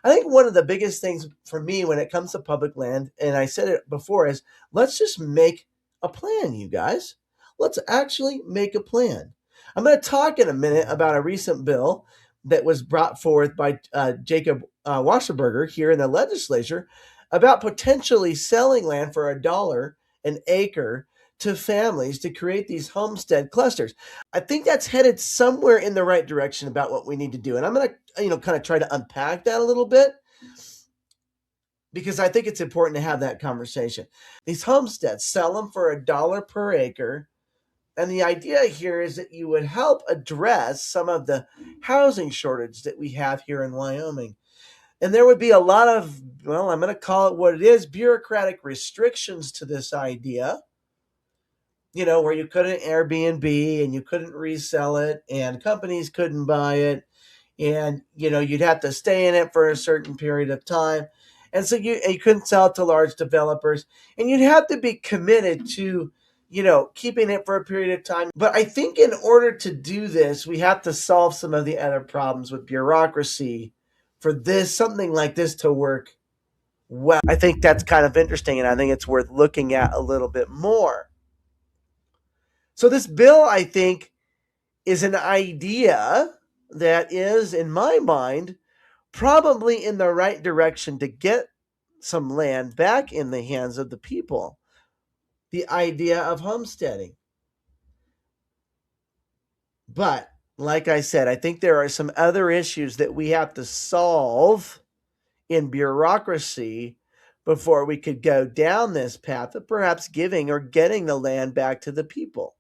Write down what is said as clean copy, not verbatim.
I think one of the biggest things for me when it comes to public land, and I said it before, is let's just make a plan, you guys. Let's actually make a plan. I'm going to talk in a minute about a recent bill that was brought forth by Jacob Wasserberger here in the legislature about potentially selling land for $1 an acre to families to create these homestead clusters. I think that's headed somewhere in the right direction about what we need to do. And I'm going to, kind of try to unpack that a little bit because I think it's important to have that conversation. These homesteads, sell them for $1 per acre. And the idea here is that you would help address some of the housing shortage that we have here in Wyoming. And there would be a lot of, well, I'm going to call it what it is, bureaucratic restrictions to this idea, where you couldn't Airbnb and you couldn't resell it and companies couldn't buy it. And, you'd have to stay in it for a certain period of time. And so you couldn't sell it to large developers. And you'd have to be committed to, keeping it for a period of time. But I think in order to do this, we have to solve some of the other problems with bureaucracy for something like this to work well. I think that's kind of interesting, and I think it's worth looking at a little bit more. So this bill, I think, is an idea that is, in my mind, probably in the right direction to get some land back in the hands of the people. The idea of homesteading. But, like I said, I think there are some other issues that we have to solve in bureaucracy before we could go down this path of perhaps giving or getting the land back to the people.